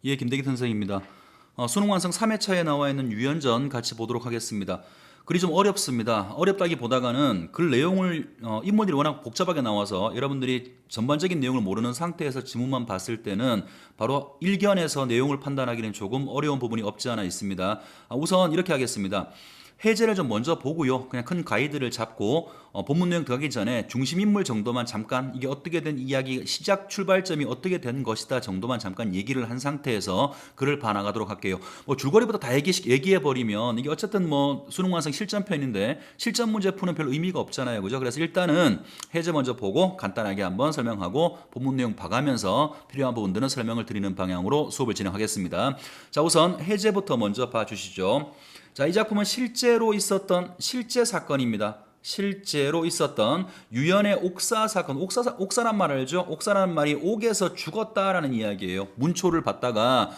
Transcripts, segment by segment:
예, 김대기 선생입니다. 수능 완성 3회차에 나와 있는 유연전 같이 보도록 하겠습니다. 글이 좀 어렵습니다. 어렵다기보다는 글 내용을 인물들이 워낙 복잡하게 나와서 여러분들이 전반적인 내용을 모르는 상태에서 지문만 봤을 때는 바로 일견에서 내용을 판단하기는 조금 어려운 부분이 없지 않아 있습니다. 우선 이렇게 하겠습니다. 해제를 좀 먼저 보고요. 그냥 큰 가이드를 잡고 본문 내용 들어가기 전에 중심 인물 정도만 잠깐 이게 어떻게 된 이야기 시작 출발점이 어떻게 된 것이다 정도만 잠깐 얘기를 한 상태에서 글을 봐나가도록 할게요. 뭐 줄거리부터 다 얘기해 버리면 이게 어쨌든 뭐 수능 완성 실전편인데 실전 문제 푸는 별 의미가 없잖아요. 그죠? 그래서 일단은 해제 먼저 보고 간단하게 한번 설명하고 본문 내용 봐가면서 필요한 부분들은 설명을 드리는 방향으로 수업을 진행하겠습니다. 자, 우선 해제부터 먼저 봐주시죠. 자, 이 작품은 실제로 있었던 실제 사건입니다. 실제로 있었던 유연의 옥사 사건. 옥사란 말 알죠? 옥사라는 말이 옥에서 죽었다라는 이야기예요. 문초를 받다가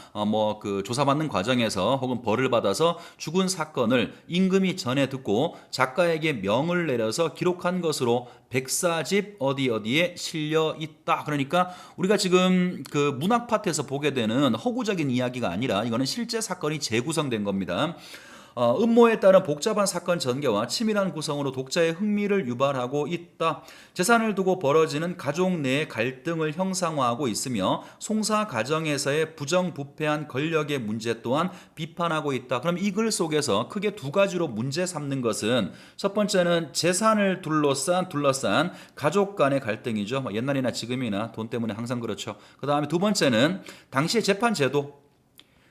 그 조사받는 과정에서 혹은 벌을 받아서 죽은 사건을 임금이 전해 듣고 작가에게 명을 내려서 기록한 것으로 백사집 어디에 실려 있다. 그러니까 우리가 지금 그 문학 파트에서 보게 되는 허구적인 이야기가 아니라 이거는 실제 사건이 재구성된 겁니다. 음모에 따른 복잡한 사건 전개와 치밀한 구성으로 독자의 흥미를 유발하고 있다. 재산을 두고 벌어지는 가족 내의 갈등을 형상화하고 있으며 송사 가정에서의 부정부패한 권력의 문제 또한 비판하고 있다. 그럼 이 글 속에서 크게 두 가지로 문제 삼는 것은 첫 번째는 재산을 둘러싼 가족 간의 갈등이죠. 옛날이나 지금이나 돈 때문에 항상 그렇죠. 그 다음에 두 번째는 당시의 재판 제도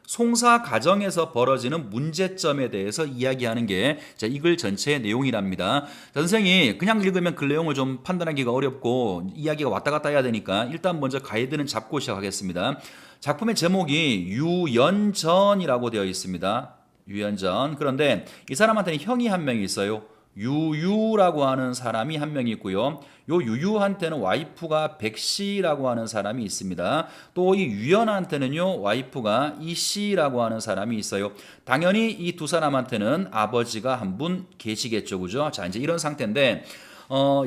송사 과정에서 벌어지는 문제점에 대해서 이야기하는 게 이 글 전체의 내용이랍니다. 선생이 그냥 읽으면 글 내용을 좀 판단하기가 어렵고 이야기가 왔다 갔다 해야 되니까 일단 먼저 가이드는 잡고 시작하겠습니다. 작품의 제목이 유연전이라고 되어 있습니다. 유연전. 그런데 이 사람한테는 형이 한 명이 있어요. 유유라고 하는 사람이 한 명 있고요. 요 유유한테는 와이프가 백씨라고 하는 사람이 있습니다. 또 이 유연한테는요 와이프가 이씨라고 하는 사람이 있어요. 당연히 이 두 사람한테는 아버지가 한 분 계시겠죠, 그죠? 자, 이제 이런 상태인데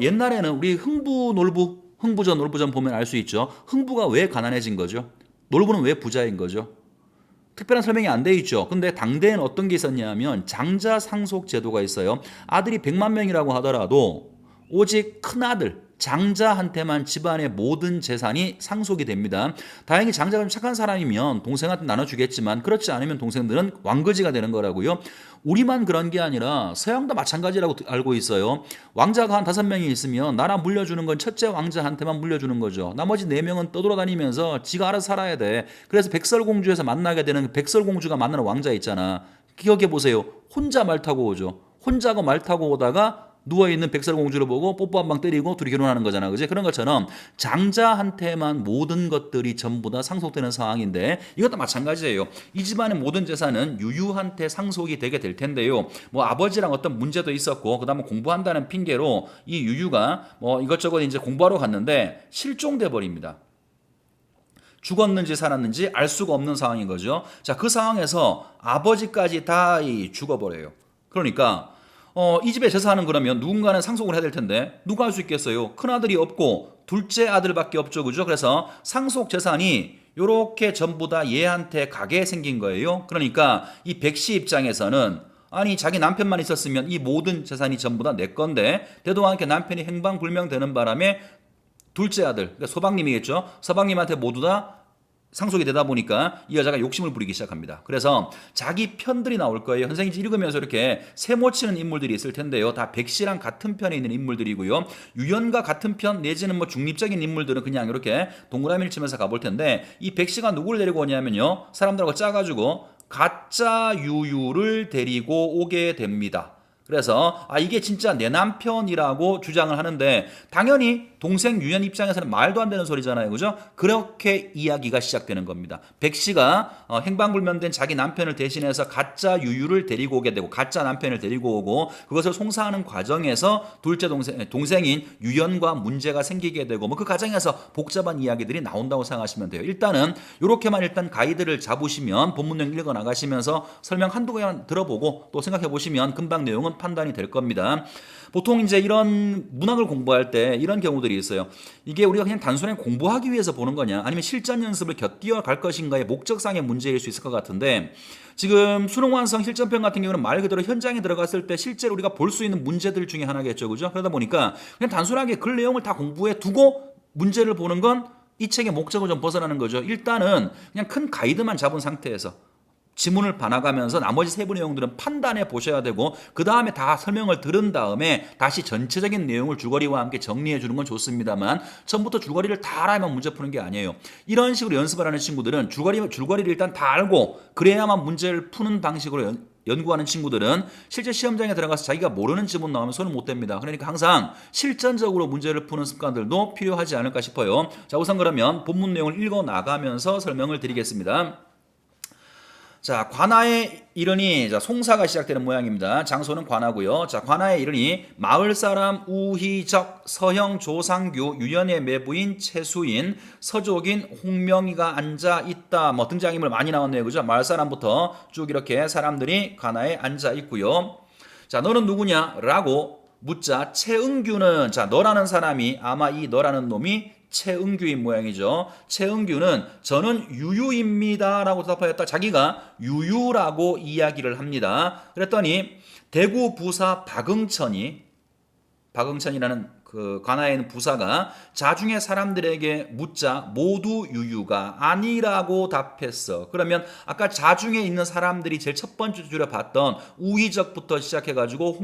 옛날에는 우리 흥부전 놀부전 보면 알 수 있죠. 흥부가 왜 가난해진 거죠? 놀부는 왜 부자인 거죠? 특별한 설명이 안 돼 있죠. 근데 당대에는 어떤 게 있었냐면 장자 상속 제도가 있어요. 아들이 100만 명이라고 하더라도 오직 큰아들 장자한테만 집안의 모든 재산이 상속이 됩니다. 다행히 장자가 좀 착한 사람이면 동생한테 나눠주겠지만 그렇지 않으면 동생들은 왕거지가 되는 거라고요. 우리만 그런 게 아니라 서양도 마찬가지라고 알고 있어요. 왕자가 한 5명이 있으면 나라 물려주는 건 첫째 왕자한테만 물려주는 거죠. 나머지 4명은 떠돌아다니면서 지가 알아서 살아야 돼. 그래서 백설공주에서 만나게 되는 백설공주가 만나는 왕자 있잖아. 기억해 보세요. 혼자 말 타고 오죠. 혼자가 말 타고 오다가 누워있는 백설공주를 보고 뽀뽀 한 방 때리고 둘이 결혼하는 거잖아. 그지? 그런 것처럼 장자한테만 모든 것들이 전부 다 상속되는 상황인데 이것도 마찬가지예요. 이 집안의 모든 재산은 유유한테 상속이 되게 될 텐데요. 뭐 아버지랑 어떤 문제도 있었고 그다음에 공부한다는 핑계로 이 유유가 뭐 이것저것 이제 공부하러 갔는데 실종돼 버립니다. 죽었는지 살았는지 알 수가 없는 상황인 거죠. 자, 그 상황에서 아버지까지 다 죽어버려요. 그러니까 이 집의 재산은 그러면 누군가는 상속을 해야 될 텐데 누가 할 수 있겠어요? 큰아들이 없고 둘째 아들밖에 없죠. 그죠? 그래서 상속 재산이 요렇게 전부 다 얘한테 가게 생긴 거예요. 그러니까 이 백씨 입장에서는 아니 자기 남편만 있었으면 이 모든 재산이 전부 다 내 건데 대도 않게 남편이 행방불명되는 바람에 둘째 아들, 그러니까 서방님이겠죠. 서방님한테 모두 다 상속이 되다 보니까 이 여자가 욕심을 부리기 시작합니다. 그래서 자기 편들이 나올 거예요. 선생님이 읽으면서 이렇게 세모치는 인물들이 있을 텐데요. 다 백씨랑 같은 편에 있는 인물들이고요. 유연과 같은 편 내지는 뭐 중립적인 인물들은 그냥 이렇게 동그라미를 치면서 가볼 텐데 이 백씨가 누구를 데리고 오냐면요. 사람들하고 짜가지고 가짜 유유를 데리고 오게 됩니다. 그래서 이게 진짜 내 남편이라고 주장을 하는데 당연히 동생 유연 입장에서는 말도 안 되는 소리잖아요. 그죠? 그렇게 이야기가 시작되는 겁니다. 백 씨가 행방불명된 자기 남편을 대신해서 가짜 유유를 데리고 오게 되고 가짜 남편을 데리고 오고 그것을 송사하는 과정에서 둘째 동생인 유연과 문제가 생기게 되고 뭐 그 과정에서 복잡한 이야기들이 나온다고 생각하시면 돼요. 일단은 이렇게만 일단 가이드를 잡으시면 본문을 읽어 나가시면서 설명 한두 번 들어보고 또 생각해 보시면 금방 내용은 판단이 될 겁니다. 보통 이제 이런 문학을 공부할 때 이런 경우들이 질문들이 있어요. 이게 우리가 그냥 단순히 공부하기 위해서 보는 거냐, 아니면 실전 연습을 곁들여 갈 것인가의 목적상의 문제일 수 있을 것 같은데, 지금 수능 완성 실전편 같은 경우는 말 그대로 현장에 들어갔을 때 실제로 우리가 볼 수 있는 문제들 중에 하나겠죠, 그죠? 그러다 보니까 그냥 단순하게 글 내용을 다 공부해 두고 문제를 보는 건 이 책의 목적을 좀 벗어나는 거죠. 일단은 그냥 큰 가이드만 잡은 상태에서 지문을 봐나가면서 나머지 세부 내용들은 판단해 보셔야 되고, 그 다음에 다 설명을 들은 다음에 다시 전체적인 내용을 줄거리와 함께 정리해 주는 건 좋습니다만, 처음부터 줄거리를 다 알아야만 문제 푸는 게 아니에요. 이런 식으로 연습을 하는 친구들은 줄거리를 일단 다 알고 그래야만 문제를 푸는 방식으로 연구하는 친구들은 실제 시험장에 들어가서 자기가 모르는 지문 나오면 손을 못 댑니다. 그러니까 항상 실전적으로 문제를 푸는 습관들도 필요하지 않을까 싶어요. 자, 우선 그러면 본문 내용을 읽어 나가면서 설명을 드리겠습니다. 자, 관아에 이르니, 자, 송사가 시작되는 모양입니다. 장소는 관아고요. 자, 관아에 이르니 마을 사람 우희적, 서형 조상규, 유연의 매부인 최수인, 서족인 홍명이가 앉아 있다. 뭐 등장인물 많이 나왔네요, 그죠? 마을 사람부터 쭉 이렇게 사람들이 관아에 앉아 있고요. 자, 너는 누구냐?라고 묻자 최응규는, 자, 너라는 사람이, 아마 이 너라는 놈이 최응규인 모양이죠. 최응규는 저는 유유입니다 라고 대답하였다. 자기가 유유라고 이야기를 합니다. 그랬더니 대구 부사 박응천이라는 그 관아에 있는 부사가 자중의 사람들에게 묻자 모두 유유가 아니라고 답했어. 그러면 아까 자중에 있는 사람들이 제일 첫 번째 줄에 봤던 우의적부터 시작해가지고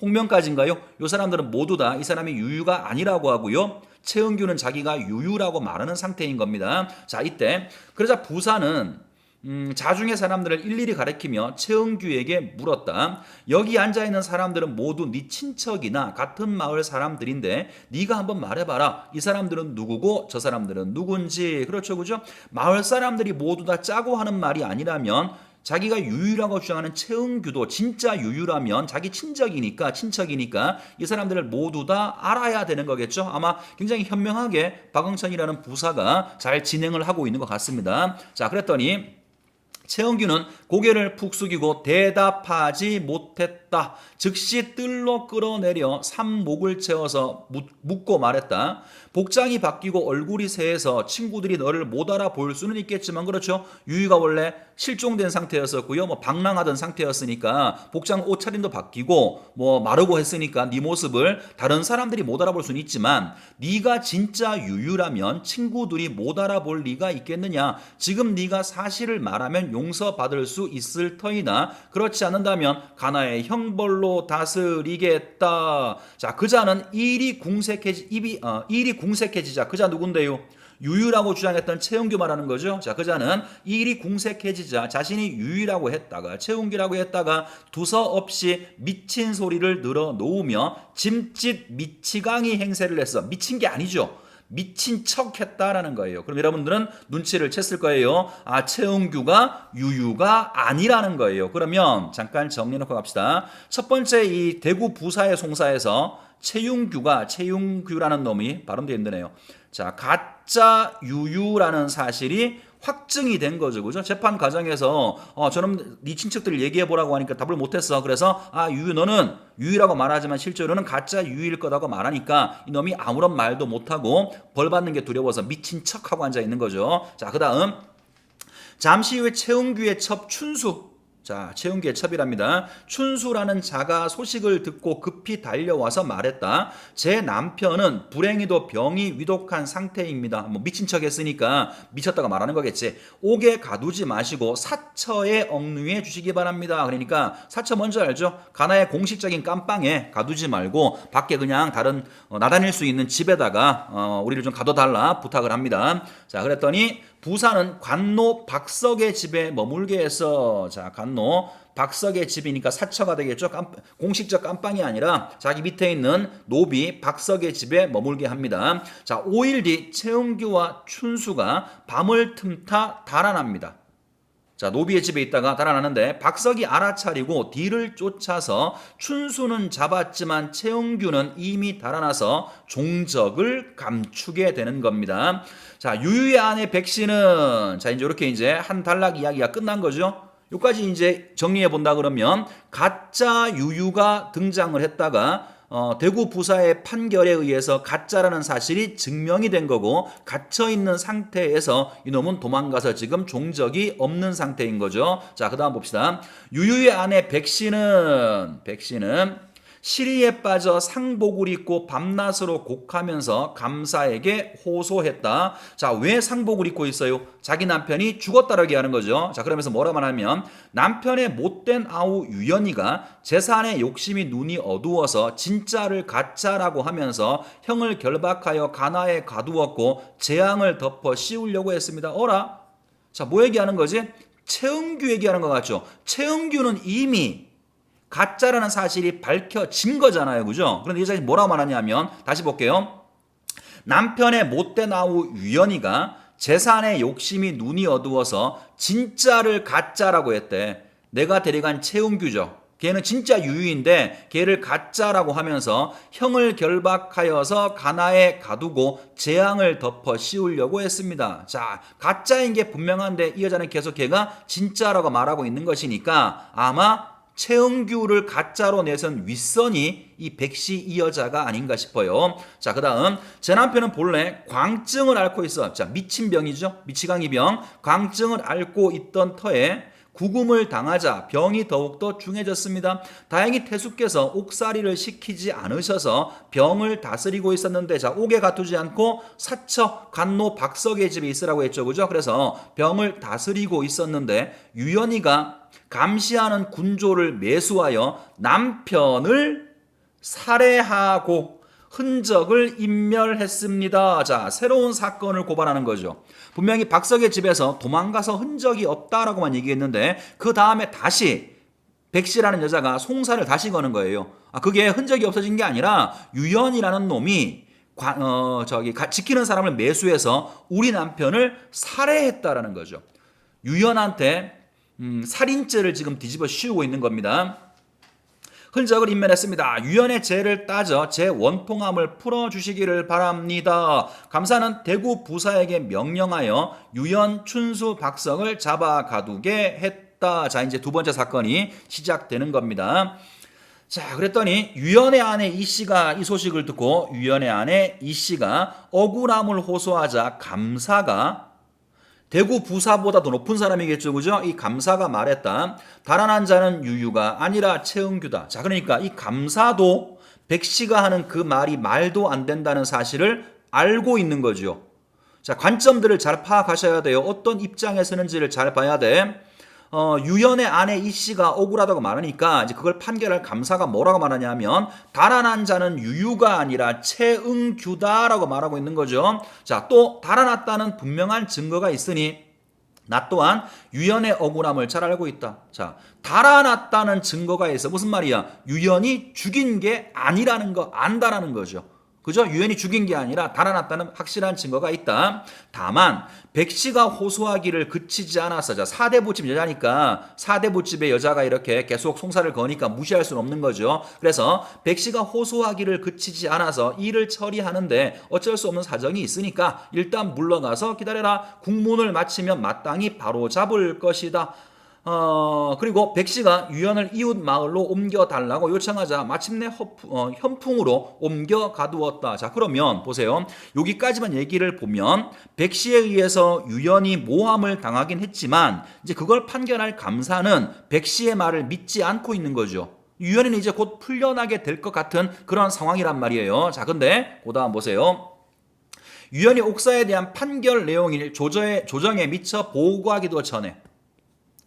홍명까지인가요? 이 사람들은 모두 다 이 사람이 유유가 아니라고 하고요. 최응규는 자기가 유유라고 말하는 상태인 겁니다. 자, 이때 그러자 부사는 자중의 사람들을 일일이 가리키며 최응규에게 물었다. 여기 앉아있는 사람들은 모두 네 친척이나 같은 마을 사람들인데 네가 한번 말해봐라. 이 사람들은 누구고 저 사람들은 누군지. 그렇죠, 그죠? 마을 사람들이 모두 다 짜고 하는 말이 아니라면, 자기가 유유라고 주장하는 최응규도 진짜 유유라면 자기 친척이니까 이 사람들을 모두 다 알아야 되는 거겠죠. 아마 굉장히 현명하게 박응천이라는 부사가 잘 진행을 하고 있는 것 같습니다. 자, 그랬더니 최응규는 고개를 푹 숙이고 대답하지 못했다. 즉시 뜰로 끌어내려 산목을 채워서 묻고 말했다. 복장이 바뀌고 얼굴이 새해서 친구들이 너를 못 알아볼 수는 있겠지만, 그렇죠, 유유가 원래 실종된 상태였었고요, 뭐 방랑하던 상태였으니까 복장 옷차림도 바뀌고 뭐 마르고 했으니까 네 모습을 다른 사람들이 못 알아볼 수는 있지만, 네가 진짜 유유라면 친구들이 못 알아볼 리가 있겠느냐. 지금 네가 사실을 말하면 용서받을 수 있을 터이나 그렇지 않는다면 가나의 형벌로 다스리겠다. 자, 그자는 일이 궁색해지자. 그자 누군데요? 유유라고 주장했던 최응규 말하는 거죠. 자, 그자는 일이 궁색해지자 자신이 유유라고 했다가 최응규라고 했다가 두서없이 미친 소리를 늘어놓으며 짐짓 미치광이 행세를 했어. 미친 게 아니죠. 미친 척 했다라는 거예요. 그럼 여러분들은 눈치를 챘을 거예요. 아, 최응규가 유유가 아니라는 거예요. 그러면 잠깐 정리해놓고 갑시다. 첫 번째, 이 대구 부사의 송사에서 최윤규라는 놈이, 발음도 힘드네요. 자, 가짜 유유라는 사실이 확증이 된 거죠, 그죠? 재판 과정에서 저놈 네 친척들 얘기해 보라고 하니까 답을 못했어. 그래서 유유, 너는 유유라고 말하지만 실제로는 가짜 유유일 거라고 말하니까 이놈이 아무런 말도 못하고 벌 받는 게 두려워서 미친 척하고 앉아 있는 거죠. 자, 그다음 잠시 후에 최응규의 첩 춘수. 자, 최응규의 첩이랍니다. 춘수라는 자가 소식을 듣고 급히 달려와서 말했다. 제 남편은 불행히도 병이 위독한 상태입니다. 뭐 미친 척 했으니까 미쳤다고 말하는 거겠지. 옥에 가두지 마시고 사처에 억누해 주시기 바랍니다. 그러니까 사처 뭔지 알죠? 가나의 공식적인 깜빵에 가두지 말고 밖에 그냥 다른 나다닐 수 있는 집에다가 우리를 좀 가둬달라 부탁을 합니다. 자, 그랬더니 부사는 관노 박석의 집에 머물게 해서, 자, 관노 박석의 집이니까 사처가 되겠죠. 공식적 깜빵이 아니라 자기 밑에 있는 노비 박석의 집에 머물게 합니다. 자, 5일 뒤 최응규와 춘수가 밤을 틈타 달아납니다. 자, 노비의 집에 있다가 달아나는데 박석이 알아차리고 뒤를 쫓아서 춘수는 잡았지만 최응규는 이미 달아나서 종적을 감추게 되는 겁니다. 자, 유유의 아내 백씨는, 자, 이제 이렇게 한 단락 이야기가 끝난 거죠. 여기까지 이제 정리해 본다 그러면 가짜 유유가 등장을 했다가 대구 부사의 판결에 의해서 가짜라는 사실이 증명이 된 거고 갇혀 있는 상태에서 이놈은 도망가서 지금 종적이 없는 상태인 거죠. 자, 그다음 봅시다. 유유의 아내 백씨는 시리에 빠져 상복을 입고 밤낮으로 곡하면서 감사에게 호소했다. 자, 왜 상복을 입고 있어요? 자기 남편이 죽었다라고 하는 거죠. 자, 그러면서 뭐라 말하면 남편의 못된 아우 유연이가 재산에 욕심이 눈이 어두워서 진짜를 가짜라고 하면서 형을 결박하여 가나에 가두었고 재앙을 덮어 씌우려고 했습니다. 어라? 자, 뭐 얘기하는 거지? 최은규 얘기하는 것 같죠? 최은규는 이미 가짜라는 사실이 밝혀진 거잖아요. 그죠? 그런데 이 자식이 뭐라고 말하냐면 다시 볼게요. 남편의 못된 아우 유연이가 재산에 욕심이 눈이 어두워서 진짜를 가짜라고 했대. 내가 데려간 최은규죠. 걔는 진짜 유유인데 걔를 가짜라고 하면서 형을 결박하여서 가나에 가두고 재앙을 덮어 씌우려고 했습니다. 자, 가짜인 게 분명한데 이 여자는 계속 걔가 진짜라고 말하고 있는 것이니까 아마 최은규를 가짜로 내선 윗선이 이 백씨 이 여자가 아닌가 싶어요. 자, 그 다음 제 남편은 본래 광증을 앓고 있어. 자, 미친 병이죠. 미치광이병. 광증을 앓고 있던 터에 구금을 당하자 병이 더욱더 중해졌습니다. 다행히 태수께서 옥살이를 시키지 않으셔서 병을 다스리고 있었는데, 자, 옥에 가두지 않고 사처 간노 박석의 집에 있으라고 했죠. 그죠? 그래서 병을 다스리고 있었는데 유연이가 감시하는 군조를 매수하여 남편을 살해하고 흔적을 인멸했습니다. 자, 새로운 사건을 고발하는 거죠. 분명히 박석의 집에서 도망가서 흔적이 없다라고만 얘기했는데 그 다음에 다시 백씨라는 여자가 송사를 다시 거는 거예요. 그게 흔적이 없어진 게 아니라 유연이라는 놈이 지키는 사람을 매수해서 우리 남편을 살해했다라는 거죠. 유연한테 살인죄를 지금 뒤집어 씌우고 있는 겁니다. 흔적을 인멸했습니다. 유연의 죄를 따져 제 원통함을 풀어주시기를 바랍니다. 감사는 대구 부사에게 명령하여 유연, 춘수, 박석을 잡아 가두게 했다. 자, 이제 두 번째 사건이 시작되는 겁니다. 자, 그랬더니 유연의 아내 이씨가 이 소식을 듣고 유연의 아내 이씨가 억울함을 호소하자 감사가 대구 부사보다 더 높은 사람이겠죠. 그죠? 이 감사가 말했다. 달아난 자는 유유가 아니라 최은규다. 자, 그러니까 이 감사도 백씨가 하는 그 말이 말도 안 된다는 사실을 알고 있는 거죠. 자, 관점들을 잘 파악하셔야 돼요. 어떤 입장에 서는지를 잘 봐야 돼. 유연의 아내 이씨가 억울하다고 말하니까 이제 그걸 판결할 감사가 뭐라고 말하냐면 달아난 자는 유유가 아니라 최은규다라고 말하고 있는 거죠. 자, 또 달아났다는 분명한 증거가 있으니 나 또한 유연의 억울함을 잘 알고 있다. 자, 달아났다는 증거가 있어. 무슨 말이야? 유연이 죽인 게 아니라는 거 안다라는 거죠. 그죠? 유연이 죽인 게 아니라 달아났다는 확실한 증거가 있다. 다만 백씨가 호소하기를 그치지 않았어. 자, 사대부집 여자니까 사대부집의 여자가 이렇게 계속 송사를 거니까 무시할 수는 없는 거죠. 그래서 백씨가 호소하기를 그치지 않아서 일을 처리하는데 어쩔 수 없는 사정이 있으니까 일단 물러가서 기다려라. 국문을 마치면 마땅히 바로 잡을 것이다. 그리고 백씨가 유연을 이웃 마을로 옮겨달라고 요청하자 마침내 현풍으로 옮겨 가두었다. 자, 그러면 보세요. 여기까지만 얘기를 보면 백씨에 의해서 유연이 모함을 당하긴 했지만 이제 그걸 판결할 감사는 백씨의 말을 믿지 않고 있는 거죠. 유연이는 이제 곧 풀려나게 될 것 같은 그런 상황이란 말이에요. 자, 근데 그 다음 보세요. 유연이 옥사에 대한 판결 내용을 조정에 미처 보고하기도 전에,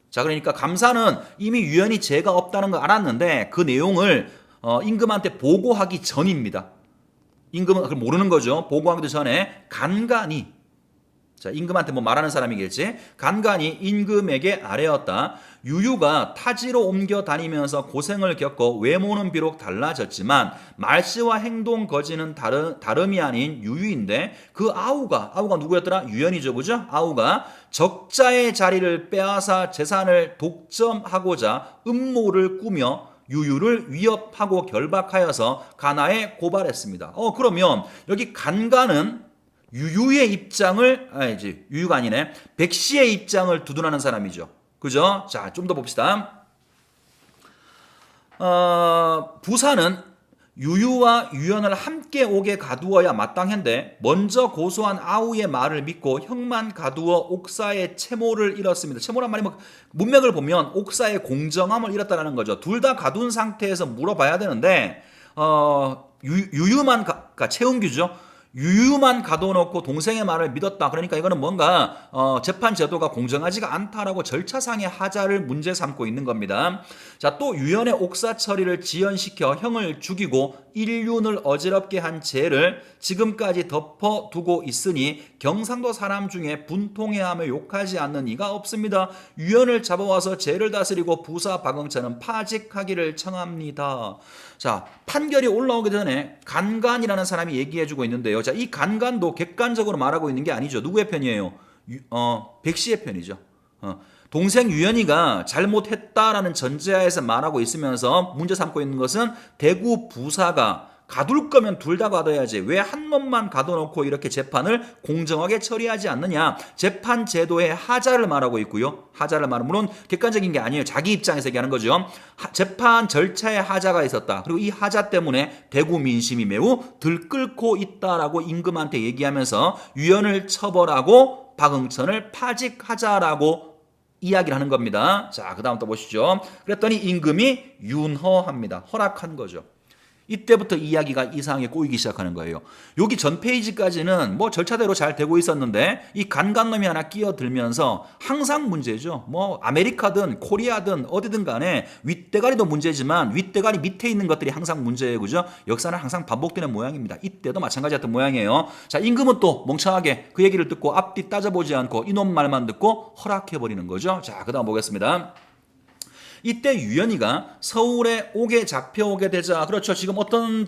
자, 그러니까 감사는 이미 유연이 죄가 없다는 걸 알았는데 그 내용을 임금한테 보고하기 전입니다. 임금은 그걸 모르는 거죠. 보고하기도 전에 간간히, 자, 임금한테 뭐 말하는 사람이겠지. 간간히 임금에게 아뢰었다. 유유가 타지로 옮겨 다니면서 고생을 겪고 외모는 비록 달라졌지만 말씨와 행동 거지는 다름이 아닌 유유인데 그 아우가 누구였더라? 유연이죠. 그죠? 아우가 적자의 자리를 빼앗아 재산을 독점하고자 음모를 꾸며 유유를 위협하고 결박하여서 가나에 고발했습니다. 그러면 여기 간간은 유유의 입장을, 유유가 아니네. 백씨의 입장을 두둔하는 사람이죠. 그죠? 자, 좀 더 봅시다. 부사는 유유와 유연을 함께 옥에 가두어야 마땅한데 먼저 고소한 아우의 말을 믿고 형만 가두어 옥사의 채모를 잃었습니다. 채모란 말이 뭐 문맥을 보면 옥사의 공정함을 잃었다는 거죠. 둘 다 가둔 상태에서 물어봐야 되는데 유유만 그러니까 최은규죠. 유유만 가둬놓고 동생의 말을 믿었다. 그러니까 이거는 뭔가 재판 제도가 공정하지가 않다라고 절차상의 하자를 문제 삼고 있는 겁니다. 자, 또 유연의 옥사 처리를 지연시켜 형을 죽이고 인륜을 어지럽게 한 죄를 지금까지 덮어두고 있으니 경상도 사람 중에 분통해하며 욕하지 않는 이가 없습니다. 유연을 잡아와서 죄를 다스리고 부사 박응천은 파직하기를 청합니다. 자, 판결이 올라오기 전에 간간이라는 사람이 얘기해주고 있는데요. 자, 이 간간도 객관적으로 말하고 있는 게 아니죠. 누구의 편이에요? 백씨의 편이죠. 동생 유연이가 잘못했다라는 전제하에서 말하고 있으면서 문제 삼고 있는 것은 대구 부사가 가둘 거면 둘 다 가둬야지 왜 한 놈만 가둬놓고 이렇게 재판을 공정하게 처리하지 않느냐. 재판 제도의 하자를 말하고 있고요. 하자를 말하면 물론 객관적인 게 아니에요. 자기 입장에서 얘기하는 거죠. 재판 절차에 하자가 있었다. 그리고 이 하자 때문에 대구 민심이 매우 들끓고 있다라고 임금한테 얘기하면서 유연을 처벌하고 박응천을 파직하자라고 이야기를 하는 겁니다. 자, 그 다음 또 보시죠. 그랬더니 임금이 윤허합니다. 허락한 거죠. 이때부터 이야기가 이상하게 꼬이기 시작하는 거예요. 여기 전 페이지까지는 뭐 절차대로 잘 되고 있었는데 이 간간놈이 하나 끼어들면서 항상 문제죠. 뭐 아메리카든 코리아든 어디든 간에 윗대가리도 문제지만 윗대가리 밑에 있는 것들이 항상 문제예요. 그죠? 역사는 항상 반복되는 모양입니다. 이때도 마찬가지였던 모양이에요. 자, 임금은 또 멍청하게 그 얘기를 듣고 앞뒤 따져보지 않고 이놈 말만 듣고 허락해버리는 거죠. 자, 그 다음 보겠습니다. 이때 유연이가 서울에 옥에 잡혀오게 되자, 그렇죠. 지금 어떤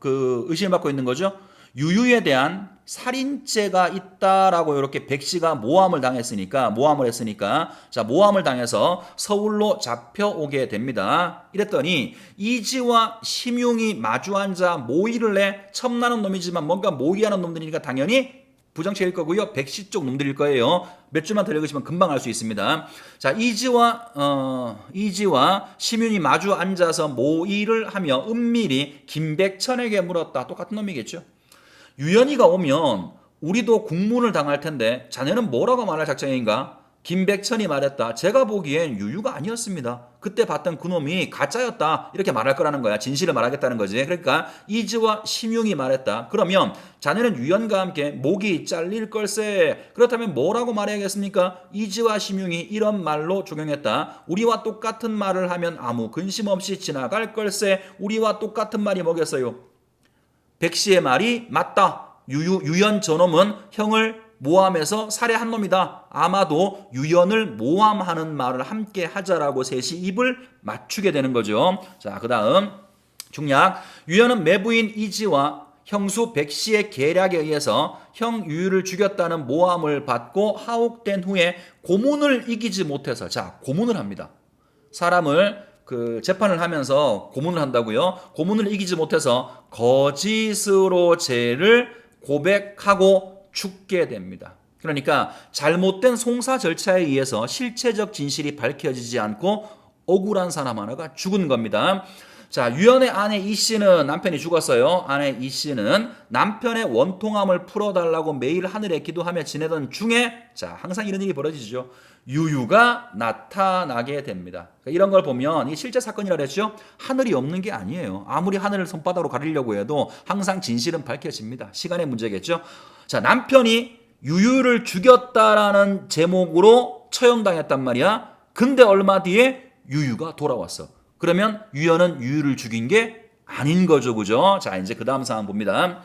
의심을 받고 있는 거죠? 유유에 대한 살인죄가 있다라고 이렇게 백씨가 모함을 했으니까, 자, 모함을 당해서 서울로 잡혀오게 됩니다. 이랬더니 이지와 심용이 마주 앉아 모의를 해. 첨나는 놈이지만 뭔가 모의하는 놈들이니까 당연히 부정책일 거고요. 백씨 쪽 놈들일 거예요. 몇 줄만 더 읽으시면 금방 알 수 있습니다. 자, 이지와 심윤이 마주 앉아서 모의를 하며 은밀히 김백천에게 물었다. 똑같은 놈이겠죠. 유연이가 오면 우리도 국문을 당할 텐데 자네는 뭐라고 말할 작정인가? 김백천이 말했다. 제가 보기엔 유유가 아니었습니다. 그때 봤던 그놈이 가짜였다. 이렇게 말할 거라는 거야. 진실을 말하겠다는 거지. 그러니까 이지와 심용이 말했다. 그러면 자네는 유연과 함께 목이 잘릴 걸세. 그렇다면 뭐라고 말해야겠습니까? 이지와 심용이 이런 말로 적용했다. 우리와 똑같은 말을 하면 아무 근심 없이 지나갈 걸세. 우리와 똑같은 말이 뭐겠어요? 백씨의 말이 맞다. 유연 저놈은 형을 모함해서 살해한 놈이다. 아마도 유연을 모함하는 말을 함께 하자라고 셋이 입을 맞추게 되는 거죠. 자, 그 다음 중략. 유연은 매부인 이지와 형수 백씨의 계략에 의해서 형 유유를 죽였다는 모함을 받고 하옥된 후에 고문을 이기지 못해서, 자, 고문을 합니다. 사람을 재판을 하면서 고문을 한다고요. 고문을 이기지 못해서 거짓으로 죄를 고백하고 죽게 됩니다. 그러니까 잘못된 송사 절차에 의해서 실체적 진실이 밝혀지지 않고 억울한 사람 하나가 죽은 겁니다. 자, 유연의 아내 이씨는, 남편이 죽었어요. 아내 이씨는 남편의 원통함을 풀어달라고 매일 하늘에 기도하며 지내던 중에, 자, 항상 이런 일이 벌어지죠. 유유가 나타나게 됩니다. 이런 걸 보면 이 실제 사건이라 그랬죠. 하늘이 없는 게 아니에요. 아무리 하늘을 손바닥으로 가리려고 해도 항상 진실은 밝혀집니다. 시간의 문제겠죠. 자, 남편이 유유를 죽였다라는 제목으로 처형당했단 말이야. 근데 얼마 뒤에 유유가 돌아왔어. 그러면 유연은 유유를 죽인 게 아닌 거죠. 그죠? 자, 이제 그 다음 상황 봅니다.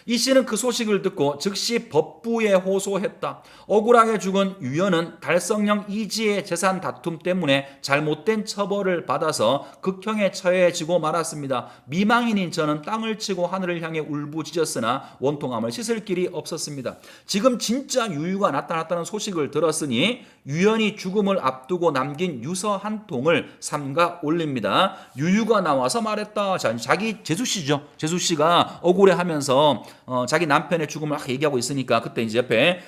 이 씨는 그 소식을 듣고 즉시 법부에 호소했다. 억울하게 죽은 유연은 달성령 이지의 재산 다툼 때문에 잘못된 처벌을 받아서 극형에 처해지고 말았습니다. 미망인인 저는 땅을 치고 하늘을 향해 울부짖었으나 원통함을 씻을 길이 없었습니다. 지금 진짜 유유가 나타났다는 소식을 들었으니 유연이 죽음을 앞두고 남긴 유서 한 통을 삼가 올립니다. 유유가 나와서 말했다. 자, 자기 제수씨죠. 제수씨가 억울해하면서 자기 남편의 죽음을 막 얘기하고 있으니까 그때 이제 옆에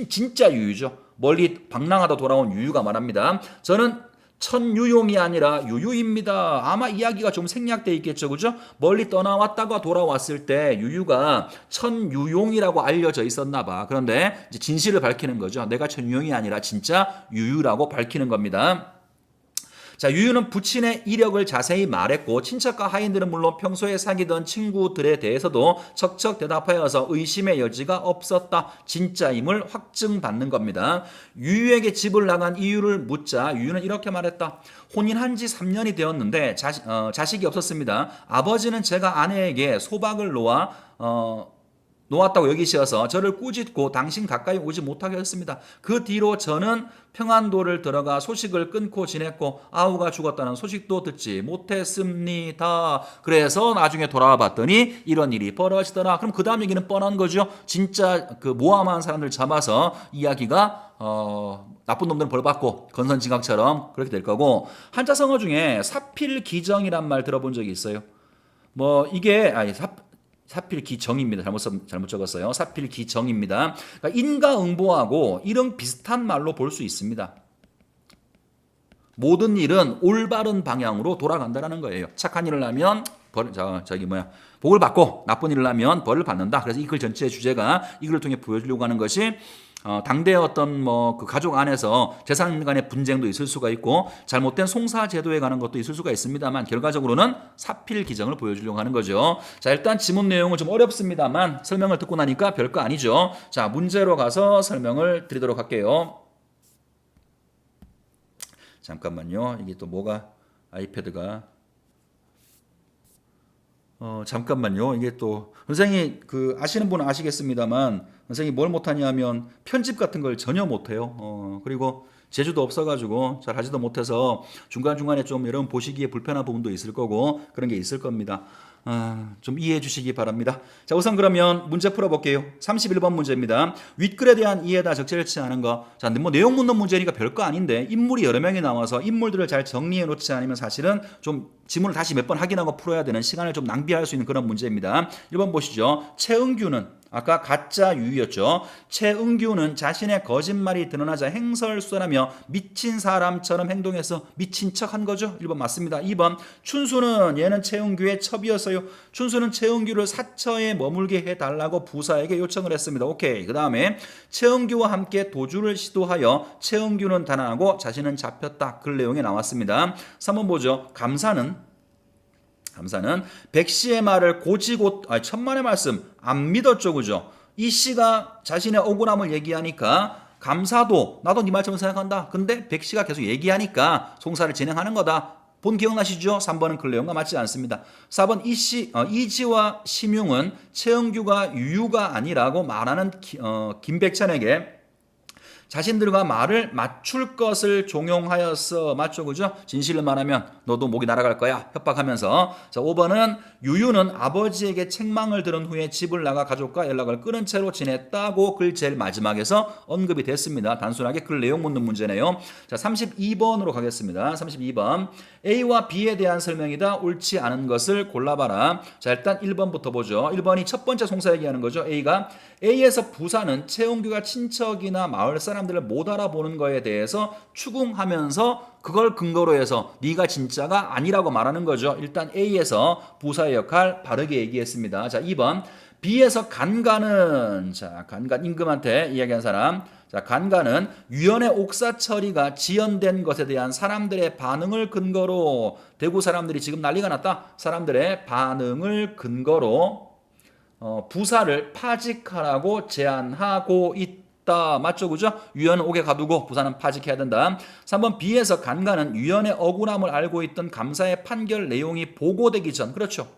진짜 유유죠. 멀리 방랑하다 돌아온 유유가 말합니다. 저는 천유용이 아니라 유유입니다. 아마 이야기가 좀 생략돼 있겠죠, 그죠? 멀리 떠나왔다가 돌아왔을 때 유유가 천유용이라고 알려져 있었나 봐. 그런데 이제 진실을 밝히는 거죠. 내가 천유용이 아니라 진짜 유유라고 밝히는 겁니다. 자, 유유는 부친의 이력을 자세히 말했고 친척과 하인들은 물론 평소에 사귀던 친구들에 대해서도 척척 대답하여서 의심의 여지가 없었다. 진짜임을 확증받는 겁니다. 유유에게 집을 나간 이유를 묻자 유유는 이렇게 말했다. 혼인한 지 3년이 되었는데 자식이 없었습니다. 아버지는 제가 아내에게 소박을 놓았다고 여기셔서 저를 꾸짖고 당신 가까이 오지 못하게 했습니다. 그 뒤로 저는 평안도를 들어가 소식을 끊고 지냈고 아우가 죽었다는 소식도 듣지 못했습니다. 그래서 나중에 돌아와 봤더니 이런 일이 벌어지더라. 그럼 그 다음 얘기는 뻔한 거죠. 진짜 그 모함한 사람들 잡아서 이야기가 나쁜 놈들은 벌 받고 건선징악처럼 그렇게 될 거고, 한자 성어 중에 사필기정이란 말 들어본 적이 있어요. 뭐 이게 사필기정입니다. 잘못 적었어요. 사필기정입니다. 그러니까 인과응보하고 이런 비슷한 말로 볼 수 있습니다. 모든 일은 올바른 방향으로 돌아간다는 거예요. 착한 일을 하면 복을 받고 나쁜 일을 하면 벌을 받는다. 그래서 이 글 전체의 주제가 이 글을 통해 보여주려고 하는 것이 당대의 어떤 그 가족 안에서 재산 간의 분쟁도 있을 수가 있고 잘못된 송사 제도에 관한 것도 있을 수가 있습니다만 결과적으로는 사필 기정을 보여주려고 하는 거죠. 자, 일단 지문 내용은 좀 어렵습니다만 설명을 듣고 나니까 별거 아니죠. 자, 문제로 가서 설명을 드리도록 할게요. 잠깐만요. 이게 또 뭐가 아이패드가 잠깐만요. 이게 또 선생님이 아시는 분은 아시겠습니다만 선생님이 뭘 못하냐면 편집 같은 걸 전혀 못해요. 그리고 재주도 없어가지고 잘 하지도 못해서 중간중간에 좀 여러분 보시기에 불편한 부분도 있을 거고 그런 게 있을 겁니다. 좀 이해해 주시기 바랍니다. 자, 우선 그러면 문제 풀어볼게요. 31번 문제입니다. 윗글에 대한 이해다 적절치 않은 거. 자, 뭐 내용 묻는 문제니까 별거 아닌데 인물이 여러 명이 나와서 인물들을 잘 정리해 놓지 않으면 사실은 좀 지문을 다시 몇 번 확인하고 풀어야 되는 시간을 좀 낭비할 수 있는 그런 문제입니다. 1번 보시죠. 최은규는 아까 가짜 유유였죠. 최은규는 자신의 거짓말이 드러나자 행설수설하며 미친 사람처럼 행동해서 미친 척한 거죠. 1번 맞습니다. 2번 춘수는 얘는 최은규의 첩이었어요. 춘수는 최은규를 사처에 머물게 해달라고 부사에게 요청을 했습니다. 오케이. 그 다음에 최은규와 함께 도주를 시도하여 최은규는 달아나고 자신은 잡혔다. 글 내용이 나왔습니다. 3번 보죠. 감사는 백씨의 말을 천만의 말씀 안 믿었죠, 그죠? 이 씨가 자신의 억울함을 얘기하니까 감사도 나도 네 말처럼 생각한다. 근데 백씨가 계속 얘기하니까 송사를 진행하는 거다. 본 기억나시죠? 3번은 그 내용과 맞지 않습니다. 4번 이지와 심용은 최은규가 유유가 아니라고 말하는 김백천에게 자신들과 말을 맞출 것을 종용하였어. 맞죠? 그죠? 진실을 말하면 너도 목이 날아갈 거야. 협박하면서. 자, 5번은 유유는 아버지에게 책망을 들은 후에 집을 나가 가족과 연락을 끊은 채로 지냈다고 글 제일 마지막에서 언급이 됐습니다. 단순하게 글 내용 묻는 문제네요. 자, 32번으로 가겠습니다. 32번. A와 B에 대한 설명이다. 옳지 않은 것을 골라봐라. 자, 일단 1번부터 보죠. 1번이 첫 번째 송사 얘기하는 거죠. A에서 부사는 최은규가 친척이나 마을 사람들을 못 알아보는 거에 대해서 추궁하면서 그걸 근거로 해서 네가 진짜가 아니라고 말하는 거죠. 일단 A에서 부사의 역할 바르게 얘기했습니다. 자, 2번 B에서 간간은 간간 임금한테 이야기한 사람. 자, 간간은 유연의 옥사 처리가 지연된 것에 대한 사람들의 반응을 근거로 대구 사람들이 지금 난리가 났다. 사람들의 반응을 근거로 부사를 파직하라고 제안하고 있다. 맞죠? 그죠? 유연은 옥에 가두고 부사는 파직해야 된다. 3번 B에서 간간은 유연의 억울함을 알고 있던 감사의 판결 내용이 보고되기 전. 그렇죠.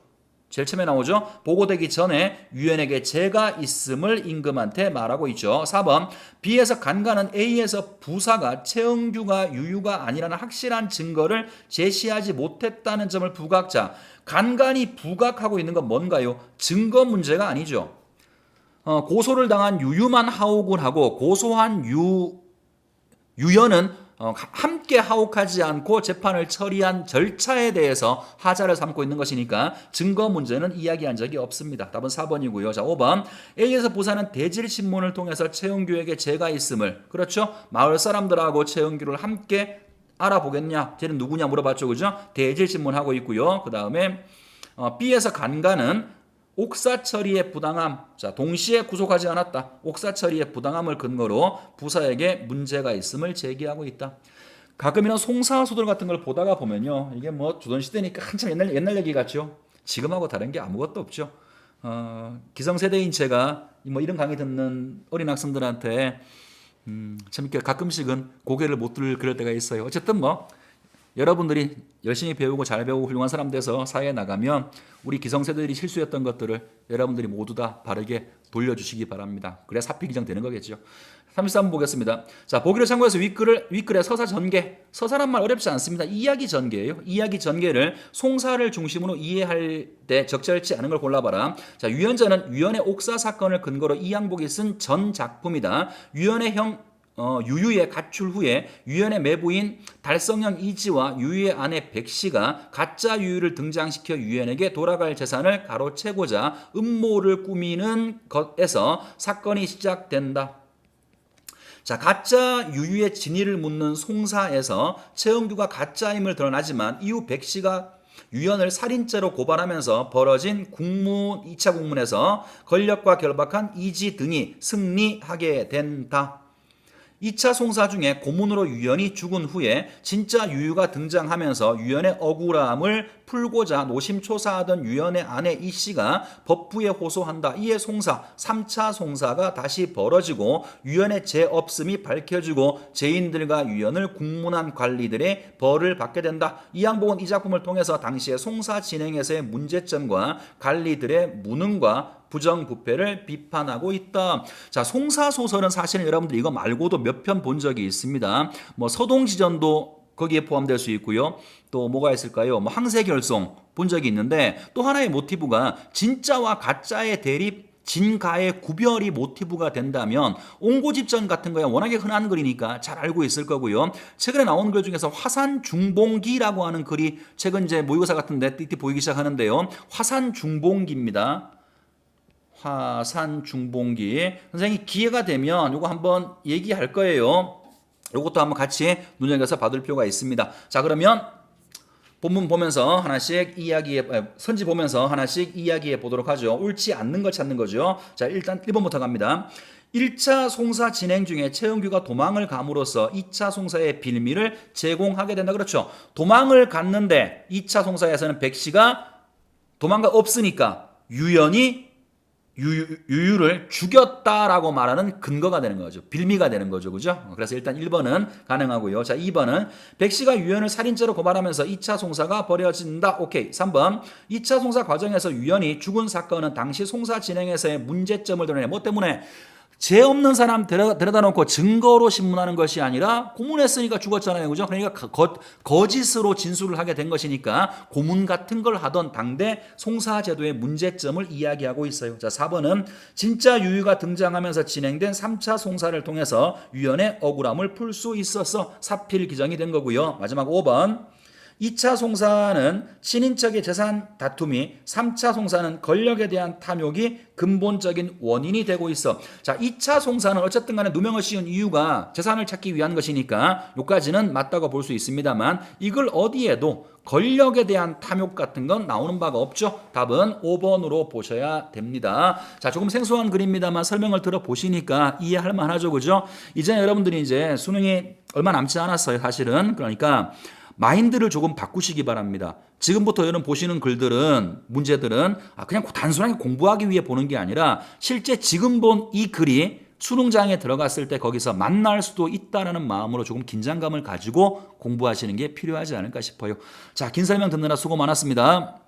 제일 처음에 나오죠. 보고되기 전에 유연에게 죄가 있음을 임금한테 말하고 있죠. 4번 B에서 간간은 A에서 부사가 최은규가 유유가 아니라는 확실한 증거를 제시하지 못했다는 점을 부각자. 간간이 부각하고 있는 건 뭔가요? 증거 문제가 아니죠. 고소를 당한 유유만 하옥을 하고 고소한 유연은 함께 하옥하지 않고 재판을 처리한 절차에 대해서 하자를 삼고 있는 것이니까 증거 문제는 이야기한 적이 없습니다. 답은 4번이고요. 자, 5번 A에서 부사는 대질신문을 통해서 최은규에게 죄가 있음을, 그렇죠? 마을 사람들하고 최은규를 함께 알아보겠냐? 쟤는 누구냐 물어봤죠. 그죠? 대질 질문하고 있고요. 그 다음에 B에서 간간은 옥사 처리의 부당함. 자, 동시에 구속하지 않았다. 옥사 처리의 부당함을 근거로 부사에게 문제가 있음을 제기하고 있다. 가끔 이런 송사소설 같은 걸 보다가 보면요. 이게 뭐 조선시대니까 한참 옛날 얘기 같죠. 지금하고 다른 게 아무것도 없죠. 기성세대인 제가 뭐 이런 강의 듣는 어린 학생들한테 참 이렇게 가끔씩은 고개를 못 들 그럴 때가 있어요. 어쨌든 뭐 여러분들이 열심히 배우고 잘 배우고 훌륭한 사람 돼서 사회에 나가면 우리 기성세대들이 실수했던 것들을 여러분들이 모두 다 바르게 돌려주시기 바랍니다. 그래야 사필 기정 되는 거겠죠. 33번 보겠습니다. 자, 보기를 참고해서 윗글의 서사 전개. 서사란 말 어렵지 않습니다. 이야기 전개예요. 이야기 전개를 송사를 중심으로 이해할 때 적절치 않은 걸 골라봐라. 자, 유연전은 유연의 옥사 사건을 근거로 이항복이 쓴 전 작품이다. 유연의 형 유유의 가출 후에 유연의 매부인 달성형 이지와 유유의 아내 백씨가 가짜 유유를 등장시켜 유연에게 돌아갈 재산을 가로채고자 음모를 꾸미는 것에서 사건이 시작된다. 자, 가짜 유유의 진위를 묻는 송사에서 최은규가 가짜임을 드러나지만 이후 백씨가 유연을 살인죄로 고발하면서 벌어진 2차 국문에서 권력과 결박한 이지 등이 승리하게 된다. 2차 송사 중에 고문으로 유연이 죽은 후에 진짜 유유가 등장하면서 유연의 억울함을 풀고자 노심초사하던 유연의 아내 이씨가 법부에 호소한다. 이에 송사 3차 송사가 다시 벌어지고 유연의 죄 없음이 밝혀지고 죄인들과 유연을 국문한 관리들의 벌을 받게 된다. 이항복은 이 작품을 통해서 당시의 송사 진행에서의 문제점과 관리들의 무능과 부정부패를 비판하고 있다. 자, 송사소설은 사실은 여러분들 이거 말고도 몇 편 본 적이 있습니다. 뭐 서동지전도 거기에 포함될 수 있고요. 또 뭐가 있을까요? 뭐 항세결송 본 적이 있는데 또 하나의 모티브가 진짜와 가짜의 대립 진가의 구별이 모티브가 된다면 옹고집전 같은 거야 워낙에 흔한 글이니까 잘 알고 있을 거고요. 최근에 나온 글 중에서 화산중봉기라고 하는 글이 최근 이제 모의고사 같은데 띠띠 보이기 시작하는데요. 화산중봉기입니다. 화산중봉기. 선생님이 기회가 되면 이거 한번 얘기할 거예요. 이것도 한번 같이 눈여겨서 받을 필요가 있습니다. 자, 그러면 본문 보면서 하나씩 선지 보면서 하나씩 이야기해 보도록 하죠. 옳지 않는 걸 찾는 거죠. 자, 일단 1번부터 갑니다. 1차 송사 진행 중에 최은규가 도망을 감으로써 2차 송사의 빌미를 제공하게 된다. 그렇죠. 도망을 갔는데 2차 송사에서는 백씨가 도망가 없으니까 유연이 유유를 죽였다라고 말하는 근거가 되는 거죠. 빌미가 되는 거죠. 그죠? 그래서 일단 1번은 가능하고요. 자, 2번은 백씨가 유연을 살인죄로 고발하면서 2차 송사가 벌어진다. 오케이. 3번. 2차 송사 과정에서 유연이 죽은 사건은 당시 송사 진행에서의 문제점을 드러내. 뭐 때문에? 죄 없는 사람 데려다 놓고 증거로 신문하는 것이 아니라 고문했으니까 죽었잖아요. 그죠? 그러니까 거짓으로 진술을 하게 된 것이니까 고문 같은 걸 하던 당대 송사제도의 문제점을 이야기하고 있어요. 자, 4번은 진짜 유유가 등장하면서 진행된 3차 송사를 통해서 유연의 억울함을 풀 수 있어서 사필 기정이 된 거고요. 마지막 5번. 2차 송사는 친인척의 재산 다툼이 3차 송사는 권력에 대한 탐욕이 근본적인 원인이 되고 있어. 자, 2차 송사는 어쨌든 간에 누명을 씌운 이유가 재산을 찾기 위한 것이니까 여기까지는 맞다고 볼 수 있습니다만 이걸 어디에도 권력에 대한 탐욕 같은 건 나오는 바가 없죠. 답은 5번으로 보셔야 됩니다. 자, 조금 생소한 글입니다만 설명을 들어보시니까 이해할 만하죠. 그죠? 이제 여러분들이 이제 수능이 얼마 남지 않았어요. 사실은. 그러니까 마인드를 조금 바꾸시기 바랍니다. 지금부터 여러분 보시는 글들은 문제들은 그냥 단순하게 공부하기 위해 보는 게 아니라 실제 지금 본 이 글이 수능장에 들어갔을 때 거기서 만날 수도 있다라는 마음으로 조금 긴장감을 가지고 공부하시는 게 필요하지 않을까 싶어요. 자, 긴 설명 듣느라 수고 많았습니다.